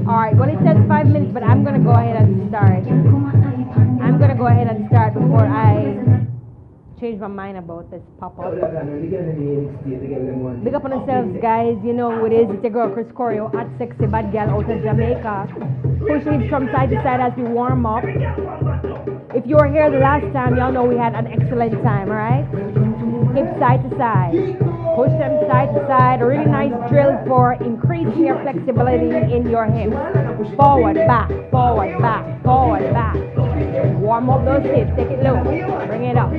Alright, well it says 5 minutes, but I'm gonna go ahead and start. I'm gonna go ahead and start before I change my mind about this pop-up. Big up on yourselves, guys. You know who it is. It's your girl, Choreo, hot, sexy, bad girl out of Jamaica. Push hips from side to side as we warm up. If you were here the last time, y'all know we had an excellent time, alright? Hips side to side. Push them side to side. A really nice drill for increasing your flexibility in your hips. Forward, back, forward, back, forward, back. Warm up those hips. Take it low. Bring it up.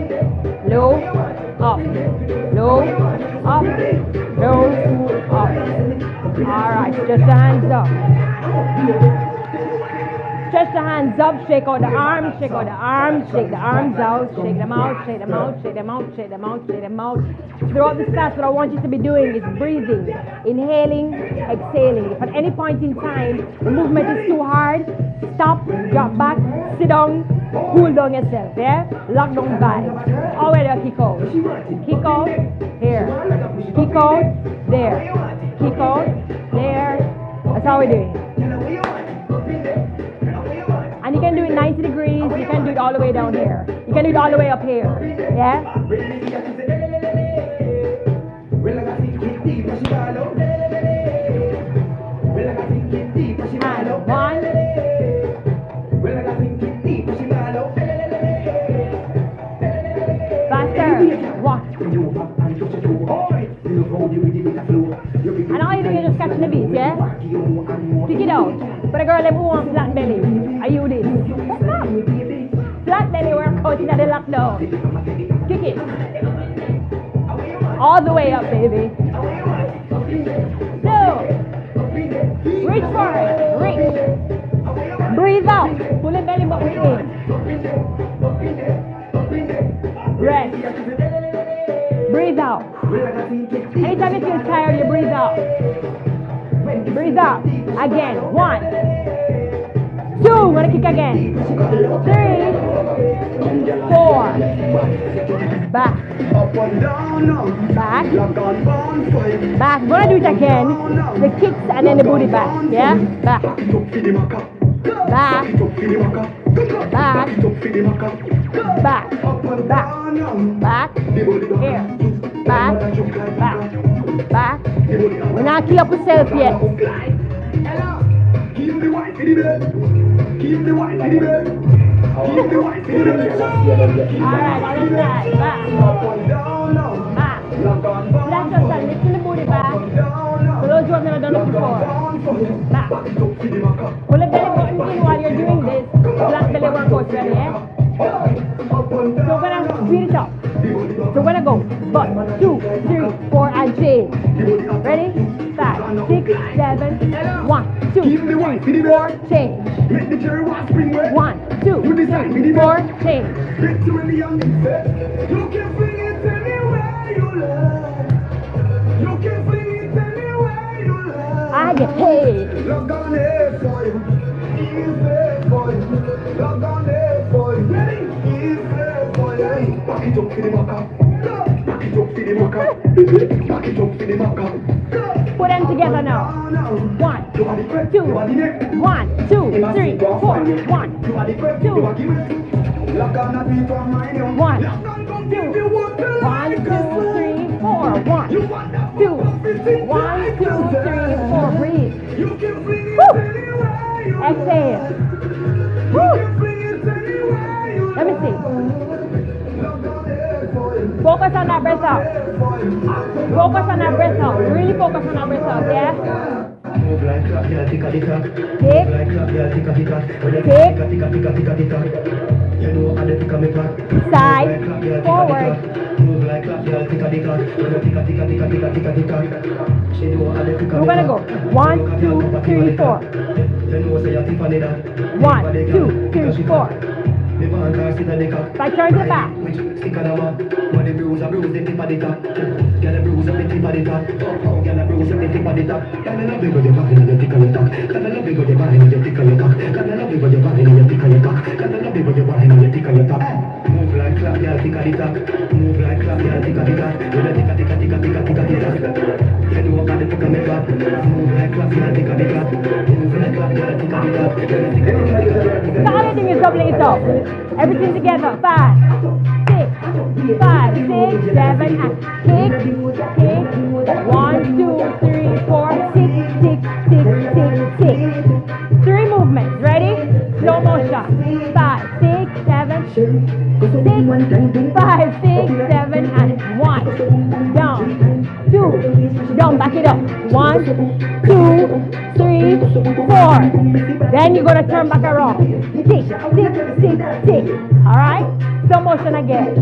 Low, up, low, up, low, up. Alright, stretch the hands up. Stretch the hands up, shake out the arms, shake out the arms, shake the arms out, shake them out, shake them out, shake them out, shake them out, shake them out. Throughout this class, what I want you to be doing is breathing, inhaling, exhaling. If at any point in time the movement is too hard, stop, drop back, sit down, cool down yourself, yeah? Lock down vibes. Already kick out. Kick out, here. Kick out, there. Kick out, there. That's how we do it. And you can do it 90 degrees, you can do it all the way down here. You can do it all the way up here. Yeah? And one. Faster. One. And all you do is just catch the beat, yeah? Pick it out. But a girl that wants flat belly, are you this? Flat belly workout in the lockdown. Kick it. All the way up, baby. No. Reach for it. Reach. Breathe out. Pull the belly button in. Rest. Breathe out. Anytime you feel tired, you breathe out. Breathe out. Again. 1, 2. Wanna kick again. 3, 4. Back. Back. Back. We're gonna do it again. The kicks and then the booty back. Yeah? Back. Back. Back. Back. Back. Back. Here. Back. Back. Back. We're not key up yourself yet. Keep the white for the bed. Keep the white for the bed. Keep the white for the bed. Alright, other side. Back. Back. Flash yourself. Lift the booty back. For those who have never done it before. Back. Pull the belly button in while you're doing this. Flat belly workout, ready, eh? So we're gonna speed it up. So we're gonna go 1, 2, 3, 4 and change. Ready? 5, 6, 7. 1, 2, 3, 4, change. 1, 2, 3, 4, change. You can bring it anywhere you like. You can bring it anywhere you like. I get paid. Log on there for you. Easy for you. Log on there for you. Easy for you. Back it up for the maca. Back it up for the maca. Back it up for the maca. Put them together now. 1, 2, 1, 2, 3, 4. 1, 2. 1, 2, 1, 2, 3, 4. 1, 2, 1, 2, 3, 4. Breathe. Woo. Exhale. Woo. Let me see. Focus on that breath out. Focus on that breath out. Really focus on that breath out, yeah? Kick. Side. Forward. We're gonna go 1, 2, 3, 4. 1, 2, 3, 4. If I turn to the back. clap, girl, tick a tick tock. Move like clap, girl, tick a tick tock. Do the tick a tick a tick a tick a tick a tick a tick a. You do what the tick a me clap. Move like clap, girl, tick a tick tock. Move like clap, girl, tick a tick tock. Do the tick a tick a tick a tick a. The only thing is doubling it up. Everything together. 5, 6, 5, 6, 7, and kick, kick. 1, 2, 3, 4, tick, tick, tick, tick, tick. 3 movements. Ready? Slow motion. 5, 6, 7, 6, 5, 6, 7, and 1. Down. 2. Down. Back it up. 1, 2, 3, 4. Then you're gonna turn back around. Tick, tick, tick, tick. All right. Slow motion again.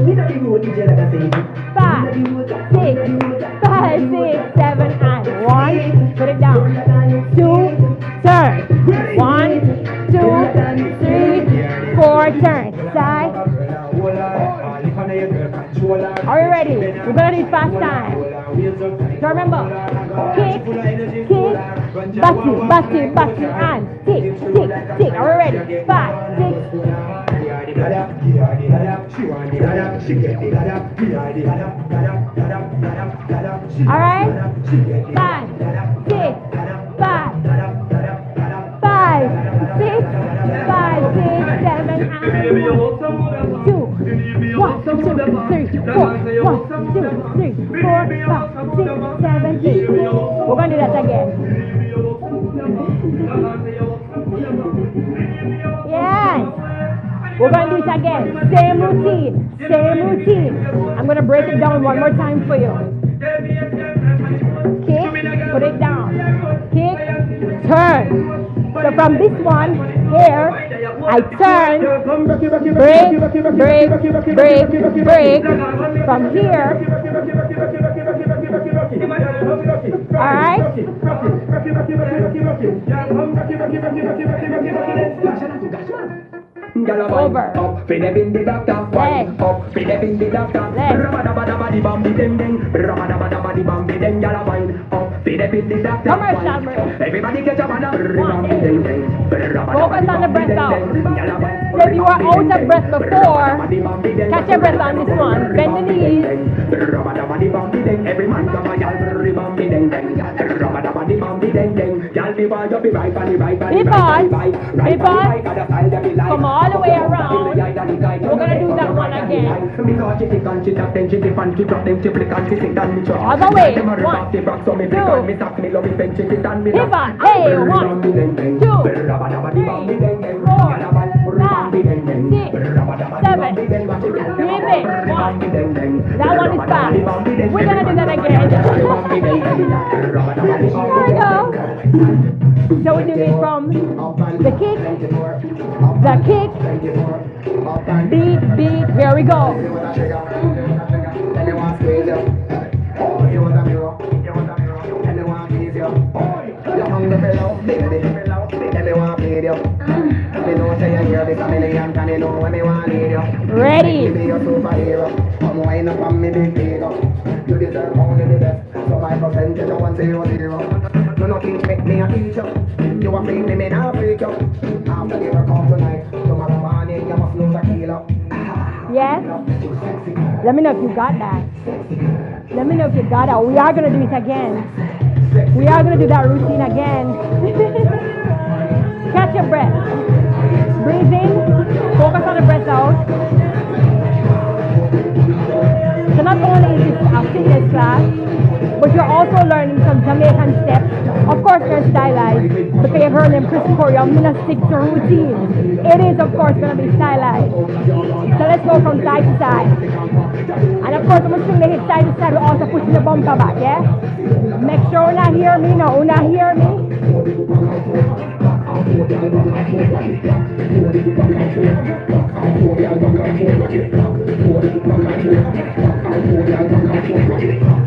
5, 6, 5, 6, 7, and 1. Put it down. 2. Turn. 1, 2, 3, 4. Turn. Side. Are you ready? We're gonna do fast time. So remember, kick, kick, bati, and tick, tick, tick. Are we ready? 5, 6. All right. 5, 6, 5, 5, 6, 5, 6, 7, and 2. 1, 2, 3, 4. 1, 2, 3, 4, 5, 6, 7, 8. We're gonna do that again. Yes. We're gonna do it again. Same routine. Same routine. I'm gonna break it down one more time for you. Kick, put it down. Kick, turn. So from this one here, I turn, break, break, break, break. From here, alright? Over. Everybody get up on focus on the breath out. So if you are out of breath before, catch your breath on this one. Bend the knees. Every man come on, come all the way around. We're gonna do that one again. Other way. 1, 2. Pivot. Hey, 1, 2, 3, 4, 5, 6, 7. Breathe in. 1. That one is fast. We're gonna do that again. There we go. So we do it from the kick, beat, beat. Here we go. Ready. Yes? Let me know if you got that. Let me know if you got it. We are going to do it again. We are going to do that routine again. Catch your breath. Breathe in. Focus on the breath out. So not only is this a fitness class, but you're also learning some Jamaican steps. Of course, they're stylized because you've heard them Choreo. I'm going to stick to routine. It is, of course, going to be stylized. So let's go from side to side. And of course, I'm going to swing the hip side to side. We're also pushing the bumper back, yeah? Make sure you not hear me. No, you not hear me.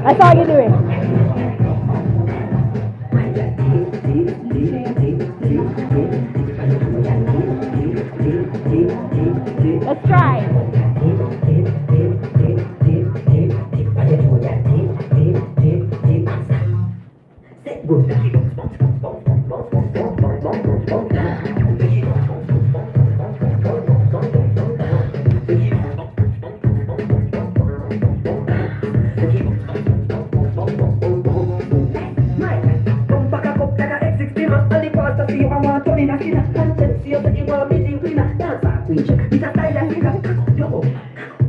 That's all you're doing. Let's try.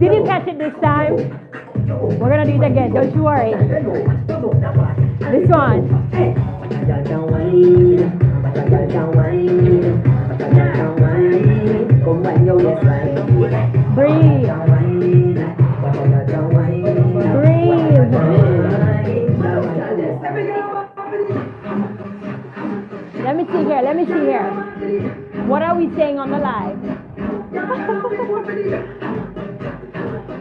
Did you catch it this time? We're gonna do it again, don't you worry. This one. Breathe. Breathe. Let me see here, let me see here. What are we saying on the live?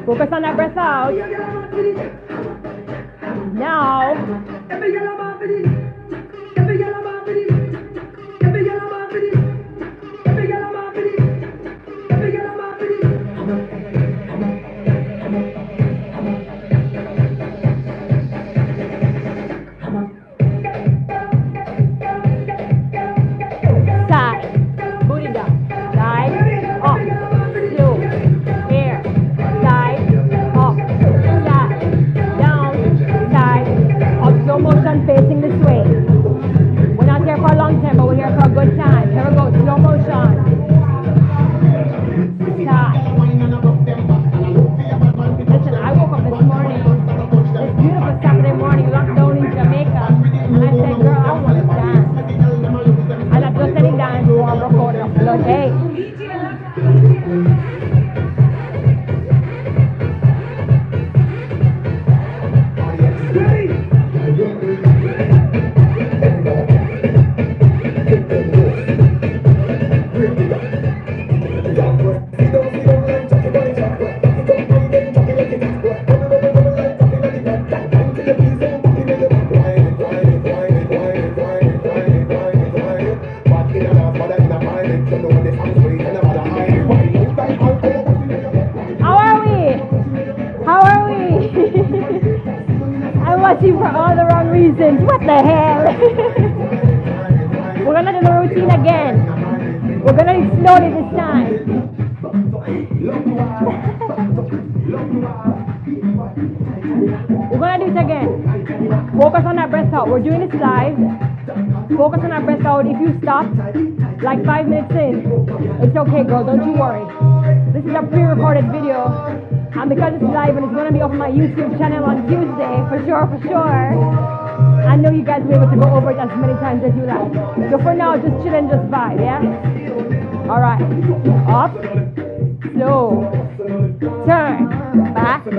Focus on that breath out. Now. Facing this way. We're not here for a long time, but we're here for a good time. Here we go, slow motion. Stop. Listen, I woke up this morning, this beautiful Saturday morning, lockdown in Jamaica, and I said, girl, I want to dance. And I'm just sitting down and warm up out of blood. Hey. For all the wrong reasons. What the hell? We're gonna do the routine again. We're gonna do it slowly this time. We're gonna do it again. Focus on that breath out. We're doing this live. Focus on that breath out. If you stop like 5 minutes in, it's okay, girl. Don't you worry. This is a pre-recorded video. And because it's live and it's going to be on my YouTube channel on Tuesday, for sure, I know you guys will be able to go over it as many times as you like. So for now, just chill and just vibe, yeah? Alright. Up. Slow. Turn. Back. 2,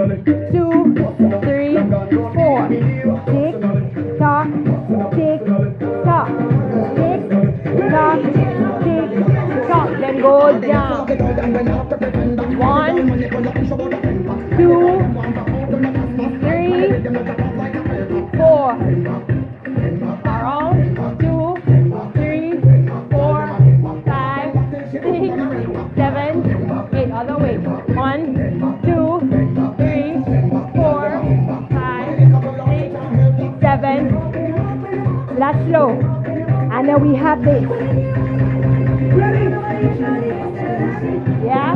3, 4. Tick. Tock. Tick. Tock. Tick. Tock. Tick. Tock. Then go down. 1, 2, 3, 4. Around 2, 3, 4, 5, 6, 7, 8. Other way. 1, 2, 3, 4, 5, 6, 7. That's slow. And then we have this. Yeah?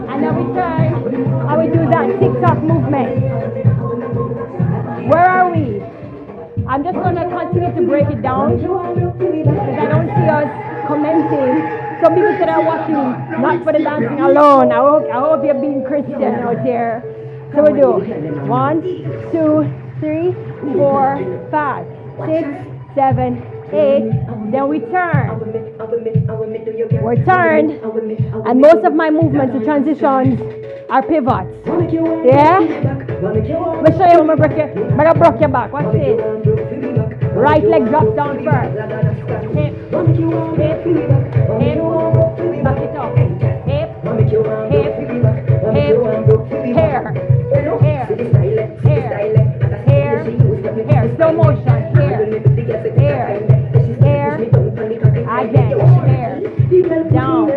And then we turn and we do that TikTok movement. Where are we? I'm just going to continue to break it down because I don't see us commenting. Some people that are watching not for the dancing alone. I hope you're being Christian out here. So we do 1, 2, 3, 4, 5, 6, 7, 8. Then we turn. We're turned, and most of my movements, the transitions, are pivots. Yeah? Let me show you how I break your back. Watch this. Right leg drops down first. Hip, hip, hip, back it up. Hip, hip, hip, hair, hair, hair, hair, hair, slow motion, hair, hair, hair, again, hair, down,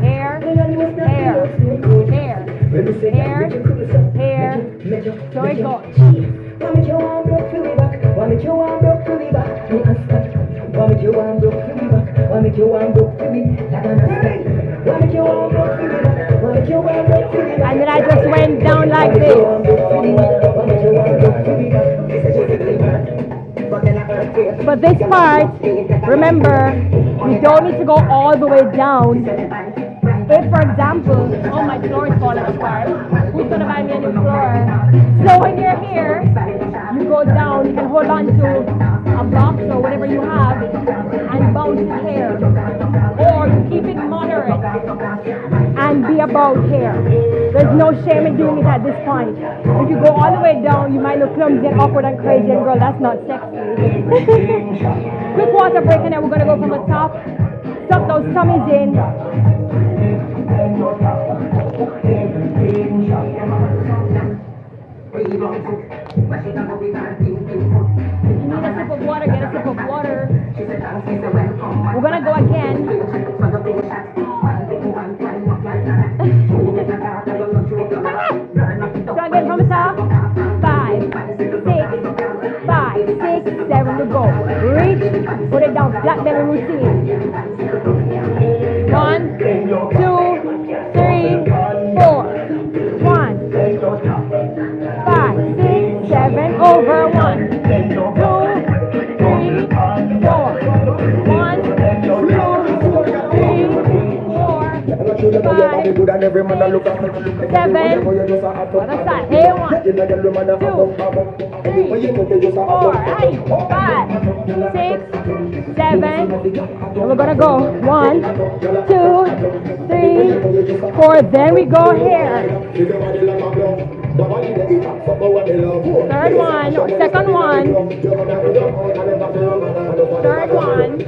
hair, hair, hair, hair, hair, so it goes. And then I just went down like this. But this part, remember, you don't need to go all the way down. If, for example, oh, my floor is falling apart. Who's gonna buy me a new floor? So when you're here, you go down, you can hold on to a box or whatever you have and bounce it here. Or you keep it moderate and be about here. There's no shame in doing it at this point. If you go all the way down, you might look clumsy and awkward and crazy, and girl, that's not sexy. Quick water break, and then we're gonna go from the top. Suck those tummies in. If you need a sip of water, get a sip of water. We're gonna go again. So again from the top. 5, 6, 5, 6, 7, we go. Reach, put it down, flat belly routine. 1, 2, 3, 4. 1, 5, 6, 7, over. 1, 2, 3, 4. 1, 2, 3, 4, 5, 6, 7. Other side. Hey, 1, 2, 3, 4, 5, 6, 7. And we're gonna go 1, 2, 3, 4. Then we go here. Third one, second one. Third one.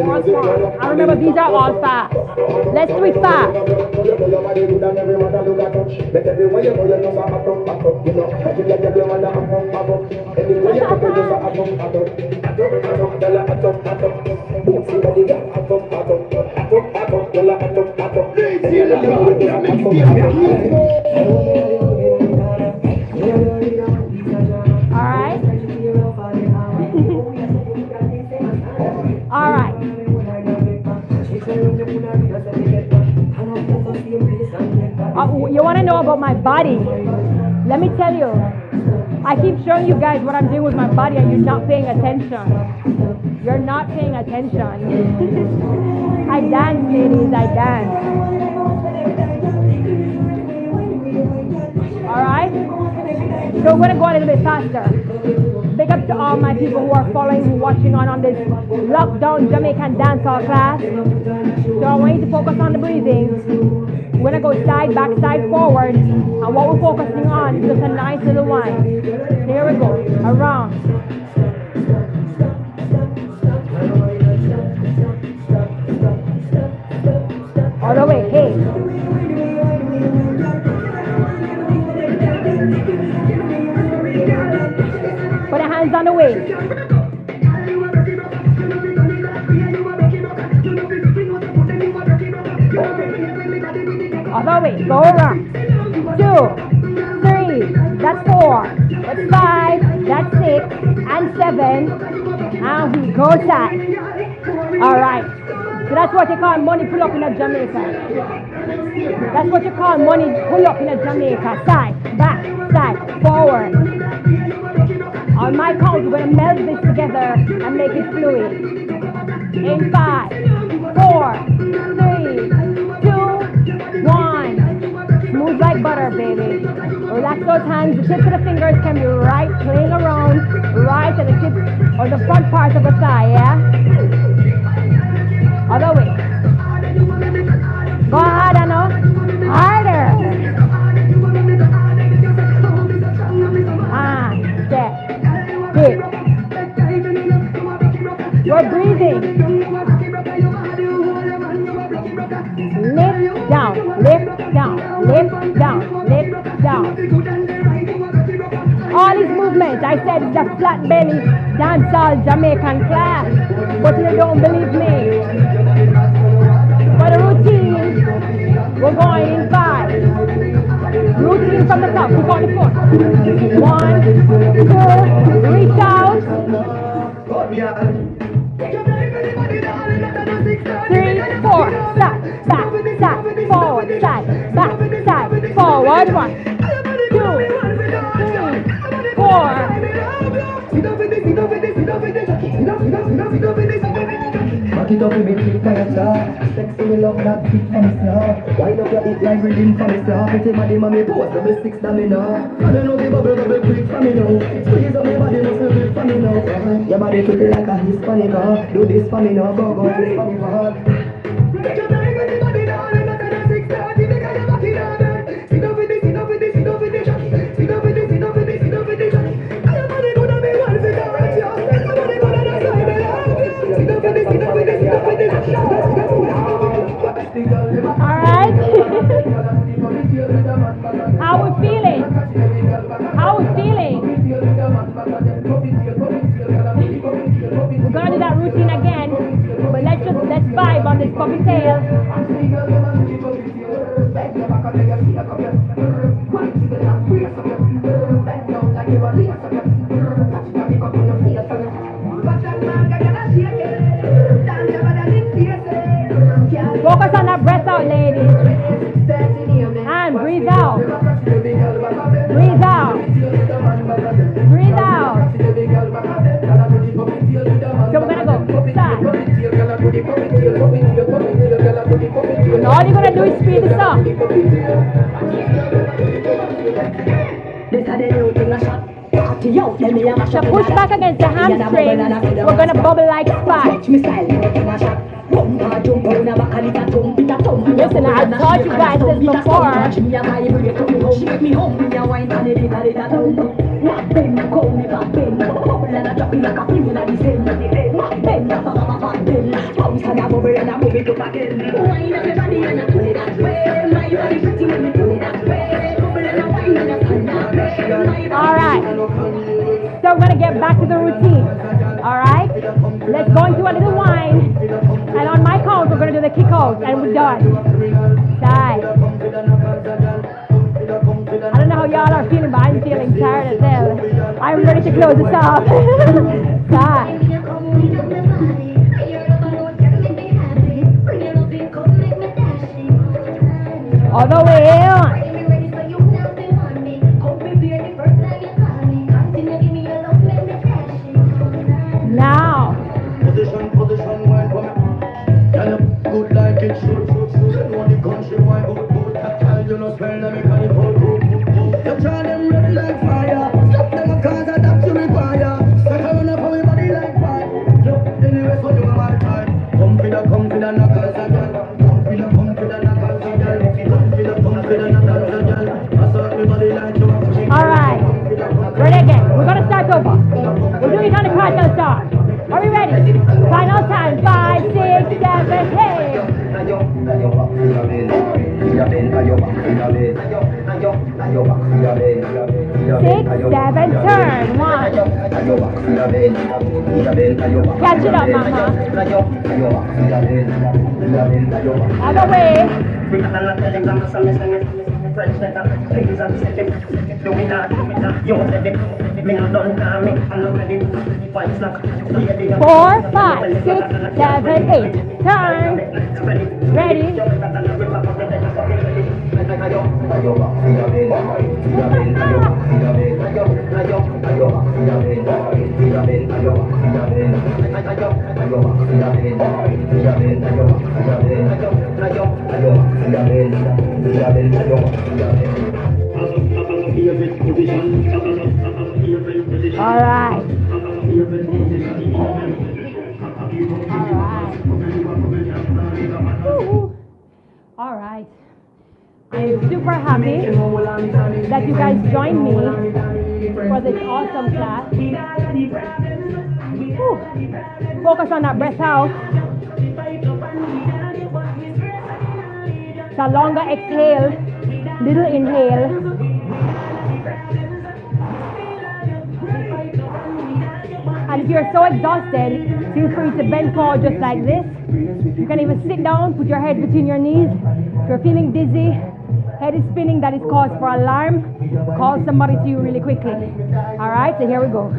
Fourth one. I remember these are all fast. Let's do it fast. Alright. Alright. You want to know about my body? Let me tell you. I keep showing you guys what I'm doing with my body and you're not paying attention. You're not paying attention. I dance, ladies, I dance. Alright? So we're going to go a little bit faster. Big up to all my people who are following, who are watching on this lockdown Jamaican dancehall class. So I want you to focus on the breathing. We're going to go side, back, side, forward. And what we're focusing on is just a nice little one. Here we go. Around. All the way. Hey. Put the hands on the waist. Other way, go around. 2, 3, that's 4, that's 5, that's 6, and 7, and we go side. Alright, so that's what you call money pull up in a Jamaica. That's what you call money pull up in a Jamaica. Side, back, side, forward. On my count, we're going to meld this together and make it fluid. In 5, 4, 3, 2, 1. Smooth like butter, baby. Relax those hands. The tips of the fingers can be right, playing around, right at the tip or the front part of the thigh, yeah? Other way. Go harder now. Harder. Step. Hip. You're breathing. Lift down, lift down, lift down, lift down. All these movements, I said it's a flat belly dancehall Jamaican class, but you don't believe me. For the routine, we're going in 5. Routine from the top, keep on the foot. 1, 2, reach out. 3, 4, stop, stop, stop, forward, side, back, side, forward, 1, 2, 3, 4, it up, baby, click my star. Sexy, me love that beat from me star. Wind up your hip like rhythm from me star. Pretty body, mommy, pose, double six, that me now. I don't know the bubble, double quick from me now. Squeeze up my body, must be quick from me now. Your body pretty like a Hispanic, do this for me now, go, this for me, Get your time, get the body down, and not at 6:30, because you're back in order. Sit up with this, sit up with this, sit up with this, sit up with this, sit up with this, sit up with this. And your body gonna be one for the right, yo. And your body gonna dance like me love you. Sit up with this, sit up with this, sit up with this. All right. How we feeling? How we feeling? We're gonna do that routine again, but let's vibe on this puppy tail. Focus on that breath out, ladies. And breathe out. Breathe out. Breathe out. So we're gonna go side. And all you're gonna do is speed this up. So push back against the hamstring. We're gonna bubble like spikes. Listen, I've taught you guys this before. Alright, so we're going to get back to the routine. Alright, let's go into a little wine. And on my count, we're going to do the kick out and we're done. Side. I don't know how y'all are feeling, but I'm feeling tired as hell. I'm ready to close this off. Side. All the way on. Now. Position, wine, woman. Good like it should. You know the country, why good. Tactile, you know, smell them, can it hold good. You try them red like fire. Stop them a cause that you require. Start having up on your body like fire. Look, anyway, so you are my time. Come for the knuckles again. Come for the knuckles again. Come for the knuckles again. I saw everybody like you. Alright. Ready again. We're gonna start over. We're doing it on the cartel start. Are we ready? Final time. 5, 6, 7, hey. 6, 7, turn. 1. Catch it up, mama. Other way. Four, 5, 6, 7, 8. Turn. Ready. All right. All right. I'm super happy that you guys joined me for this awesome class. Whew. Focus on that breath out. It's a longer exhale, little inhale. And if you're so exhausted, feel free to bend forward just like this. You can even sit down, put your head between your knees. If you're feeling dizzy, head is spinning, that is cause for alarm. Call somebody to you really quickly. Alright, so here we go.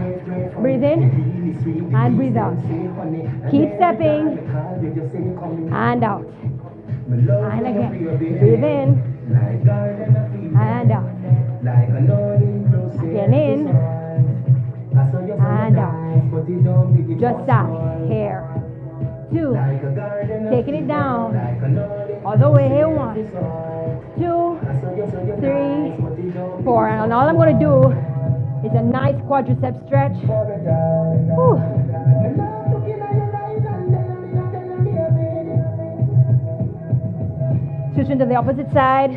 Breathe in and breathe out. Keep stepping and out. And again. Breathe in and out. Again in and out. Just that. Here. 2, taking it down, all the way, 1, 2, 3, 4, and all I'm going to do is a nice quadricep stretch. Whew. Switching to the opposite side.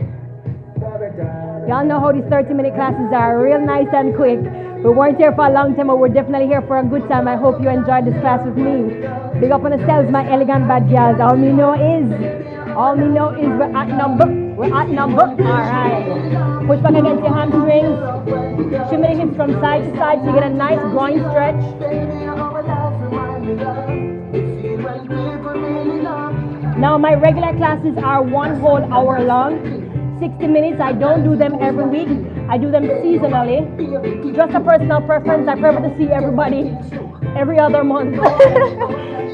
Y'all know how these 30-minute classes are, real nice and quick. We weren't here for a long time, but we're definitely here for a good time. I hope you enjoyed this class with me. Big up on yourselves, my elegant bad girls. All me know is we're at number. Alright. Push back against your hamstrings. Shimmy the hips from side to side so you get a nice groin stretch. Now my regular classes are 1 whole hour long, 60 minutes. I don't do them every week. I do them seasonally. Just a personal preference. I prefer to see everybody every other month.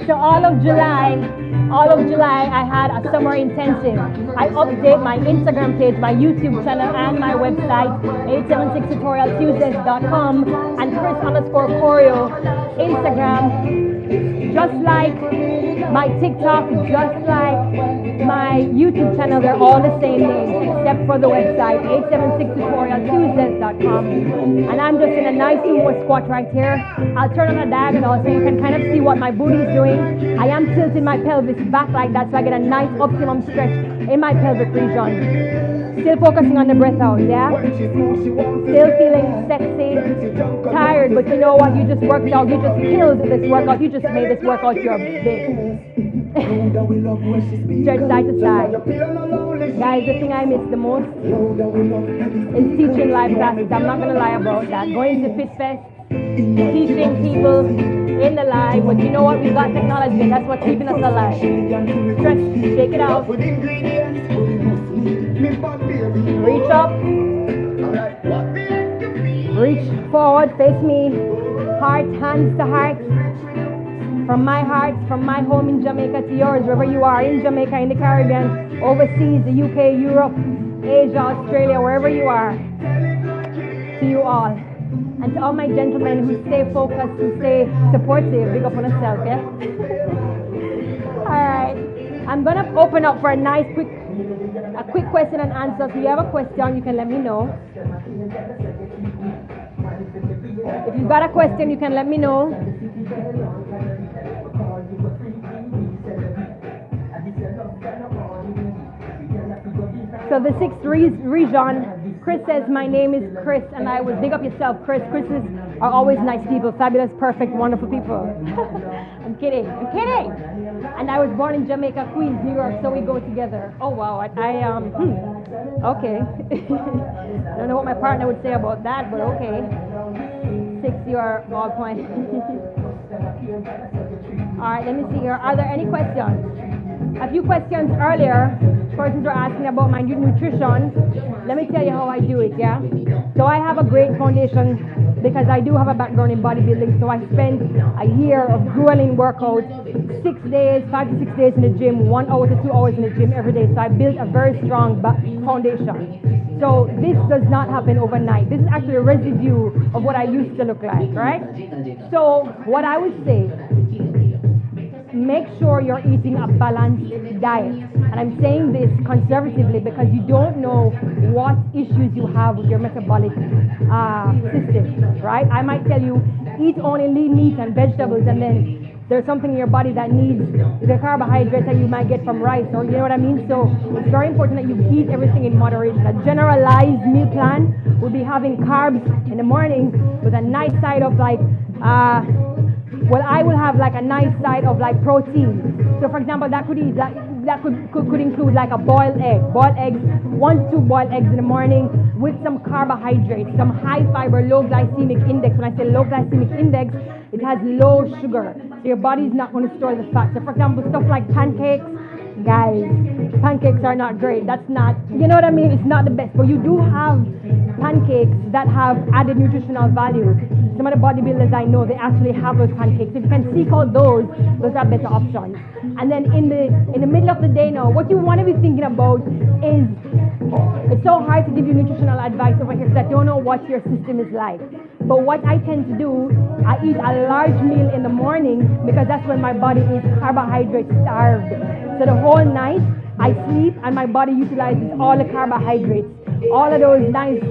So all of July I had a summer intensive. I update my Instagram page, my YouTube channel, and my website, 876tutorialtuesdays.com and Chris_Choreo Instagram. Just like my TikTok, just like my YouTube channel, they're all the same name except for the website, 876tutorialtuesdays.com. And I'm just in a nice sumo squat right here. I'll turn on a diagonal so you can kind of see what my booty is doing. I am tilting my pelvis back like that so I get a nice optimum stretch in my pelvic region. Still focusing on the breath out, yeah? Still feeling sexy, tired, but you know what? You just worked out, you just killed this workout, you just made this workout your big. Stretch side to side. Guys, the thing I miss the most is teaching live classes. I'm not going to lie about that. Going to Fit Fest, teaching people in the live, but you know what? We've got technology and that's what's keeping us alive. Stretch, shake it out. Reach up. Reach forward, face me. Heart, hands to heart. From my heart, from my home in Jamaica to yours, wherever you are, in Jamaica, in the Caribbean, overseas, the UK, Europe, Asia, Australia, wherever you are. To you all. And to all my gentlemen who stay focused, who stay supportive, big up on yourself, yeah? Alright. I'm gonna open up for a nice quick question and answer. So if you have a question, you can let me know. If you've got a question, you can let me know. So the 6th region, Chris says, my name is Chris, and I would big up yourself, Chris. Chris's are always nice people, fabulous, perfect, wonderful people. I'm kidding. And I was born in Jamaica, Queens, New York, so we go together. Oh wow, okay. I don't know what my partner would say about that, but okay. 6, you are all point. All right, let me see here. Are there any questions? A few questions earlier. Persons were asking about my nutrition. Let me tell you how I do it, yeah? So I have a great foundation because I do have a background in bodybuilding. So I spent a year of grueling workouts, 5 to 6 days in the gym, 1 hour to 2 hours in the gym every day. So I built a very strong foundation. So this does not happen overnight. This is actually a residue of what I used to look like, right? So what I would say, make sure you're eating a balanced diet. And I'm saying this conservatively because you don't know what issues you have with your metabolic system, right? I might tell you, eat only lean meat and vegetables, and then there's something in your body that needs the carbohydrates that you might get from rice, or you know what I mean? So it's very important that you eat everything in moderation. A generalized meal plan will be having carbs in the morning with a nice side of like, I will have like a nice side of like protein. So for example, that could include like a boiled egg. Boiled eggs, 1 to 2 boiled eggs in the morning with some carbohydrates, some high fiber, low glycemic index. When I say low glycemic index, it has low sugar. So your body is not going to store the fat. So for example, stuff like pancakes, guys, pancakes are not great. That's not, you know what I mean? It's not the best. But you do have pancakes that have added nutritional value. Some of the bodybuilders I know, they actually have those pancakes. If you can seek out those are better options. And then in the middle of the day now, what you want to be thinking about is, it's so hard to give you nutritional advice over here because I don't know what your system is like. But what I tend to do, I eat a large meal in the morning because that's when my body is carbohydrate starved. So the whole night I sleep and my body utilizes all the carbohydrates, all of those nice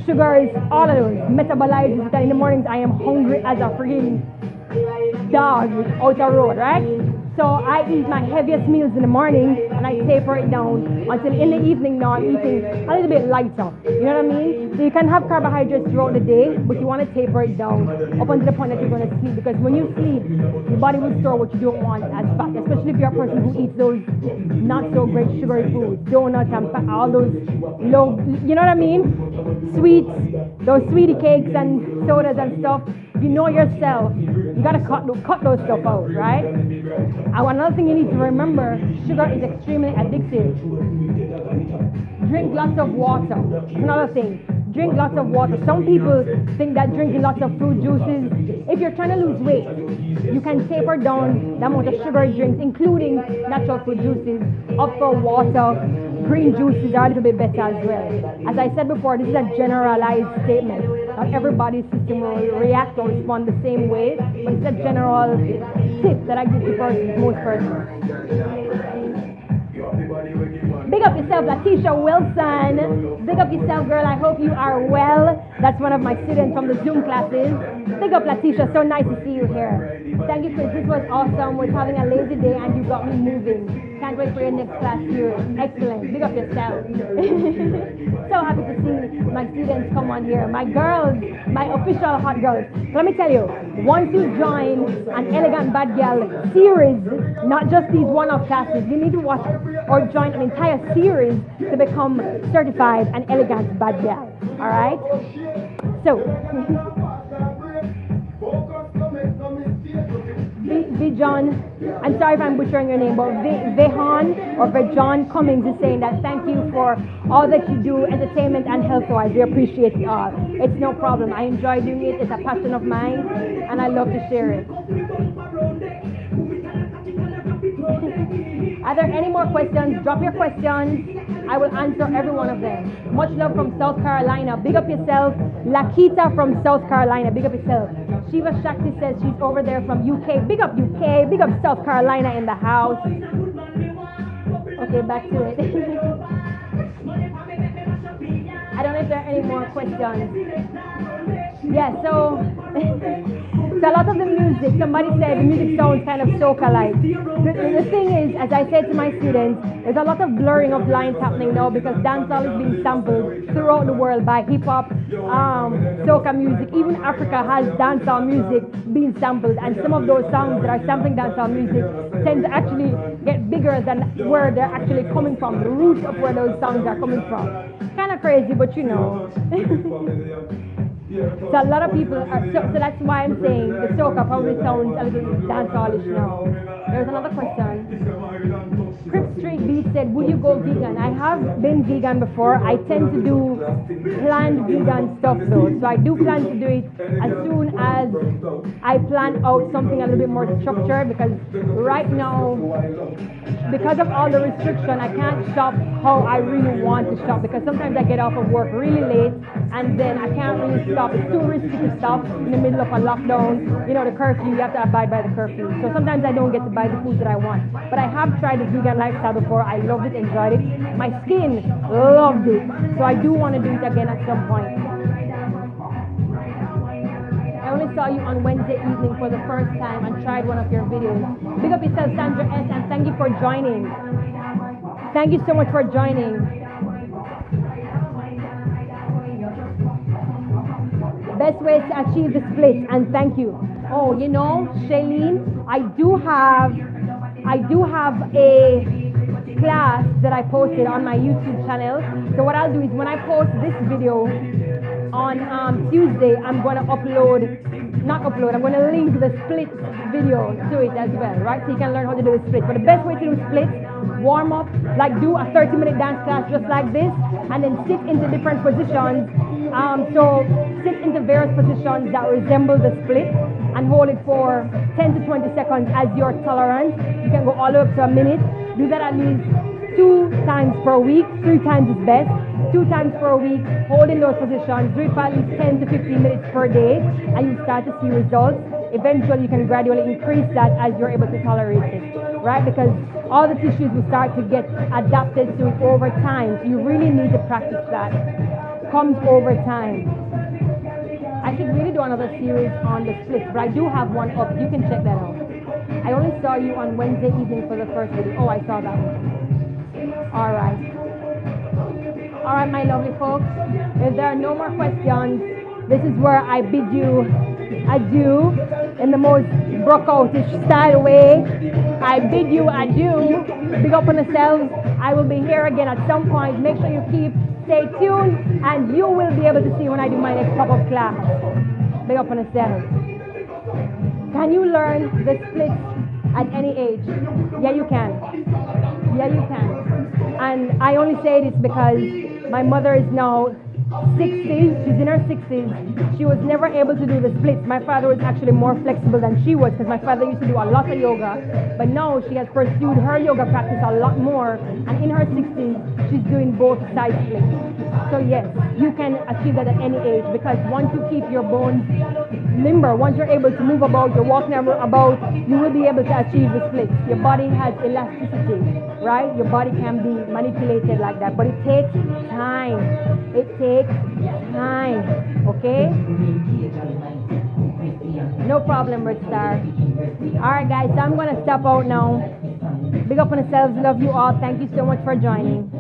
sugars, all of those metabolizes that in the mornings I am hungry as a freaking dog out the road, right? So I eat my heaviest meals in the morning and I taper it down until in the evening now I'm eating a little bit lighter. You know what I mean? So you can have carbohydrates throughout the day, but you want to taper it down up until the point that you're going to sleep, because when you sleep, your body will store what you don't want as fat, especially if you're a person who eats those not so great sugary foods, donuts and all those low, you know what I mean? Sweets, those sweetie cakes and sodas and stuff. If you know yourself, you gotta cut those stuff out, right? And another thing you need to remember, sugar is extremely addictive. Drink lots of water. Another thing, drink lots of water. Some people think that drinking lots of fruit juices, if you're trying to lose weight, you can taper down the amount of sugary drinks, including natural fruit juices, up for water. Green juices are a little bit better as well. As I said before, this is a generalized statement. Not everybody's system will react or respond the same way, but it's a general tip that I give to most persons. Big up yourself, Latisha Wilson. Big up yourself, girl. I hope you are well. That's one of my students from the Zoom classes. Big up, Latisha. So nice to see you here. Thank you, Chris. This was awesome. We're having a lazy day and you got me moving. Can't wait for your next class here. Excellent. Big up yourself. So happy to see my students come on here. My girls, my official hot girls. So let me tell you, once you join an Elegant Bad Girl series, not just these one-off classes, you need to watch or join an entire series to become certified an Elegant Bad Girl. All right? So, Vijon, I'm sorry if I'm butchering your name, but Vehan or Vejon Cummings is saying that thank you for all that you do, entertainment and health-wise. We appreciate it all. It's no problem. I enjoy doing it. It's a passion of mine, and I love to share it. Are there any more questions? Drop your questions. I will answer every one of them. Much love from South Carolina. Big up yourself. Lakita from South Carolina. Big up yourself. Shiva Shakti says she's over there from UK. Big up UK. Big up South Carolina in the house. Okay, back to it. I don't know if there are any more questions. Yeah, so a lot of the music, somebody said the music sounds kind of soca-like. The thing is, as I said to my students, there's a lot of blurring of lines happening now because dancehall is being sampled throughout the world by hip-hop, soca music. Even Africa has dancehall music being sampled, and some of those songs that are sampling dancehall music tend to actually get bigger than where they're actually coming from, the roots of where those songs are coming from. Kind of crazy, but you know. So a lot of people are, so that's why I'm saying the soca probably sounds a little dancehallish now. There's another question. Crip Street Beat said, would you go vegan? I have been vegan before. I tend to do planned vegan stuff though. So I do plan to do it as soon as I plan out something a little bit more structured, because right now, because of all the restriction, I can't shop how I really want to shop, because sometimes I get off of work really late and then I can't really stop. It's too risky to stop in the middle of a lockdown. You know, the curfew, you have to abide by the curfew. So sometimes I don't get to buy the food that I want. But I have tried the vegan lifestyle before. I loved it, enjoyed it. My skin loved it. So I do want to do it again at some point. I only saw you on Wednesday evening for the first time and tried one of your videos. Big up yourself, Sandra S, and thank you for joining. Thank you so much for joining. Best way to achieve the split, and thank you. Oh, you know, Shailene, I do have a class that I posted on my YouTube channel. So what I'll do is when I post this video on Tuesday, I'm going to I'm going to link the split video to it as well, right? So you can learn how to do the split. But the best way to do splits, warm up, like do a 30-minute dance class just like this, and then sit into different positions. So sit into various positions that resemble the split and hold it for 10 to 20 seconds as your tolerance. You can go all the way up to a minute. Do that at least 2 times per week. 3 times is best. 2 times per week, holding those positions, do it for at least 10 to 15 minutes per day, and you start to see results. Eventually, you can gradually increase that as you're able to tolerate it, right? Because all the tissues will start to get adapted to it over time. So you really need to practice that. Comes over time. I should really do another series on the splits, but I do have one up. You can check that out. I only saw you on Wednesday evening for the first video. Oh, I saw that one. All right. All right, my lovely folks. If there are no more questions, this is where I bid you adieu in the most BRUK-outish style way. I bid you adieu. Big up on yourselves. I will be here again at some point. Make sure you stay tuned, and you will be able to see when I do my next pop-up class. Big up on yourselves. Can you learn the splits at any age? Yeah, you can. Yeah, you can. And I only say this because my mother is now 60s, she's in her 60s. She was never able to do the splits. My father was actually more flexible than she was because my father used to do a lot of yoga. But now she has pursued her yoga practice a lot more. And in her 60s, she's doing both side splits. So yes, you can achieve that at any age because once you keep your bones limber, once you're able to move about, you're walking about, you will be able to achieve the splits. Your body has elasticity, right? Your body can be manipulated like that, but it takes time. It takes time, okay? No problem, Red Star. All right, guys, so I'm going to step out now. Big up on yourselves. Love you all. Thank you so much for joining.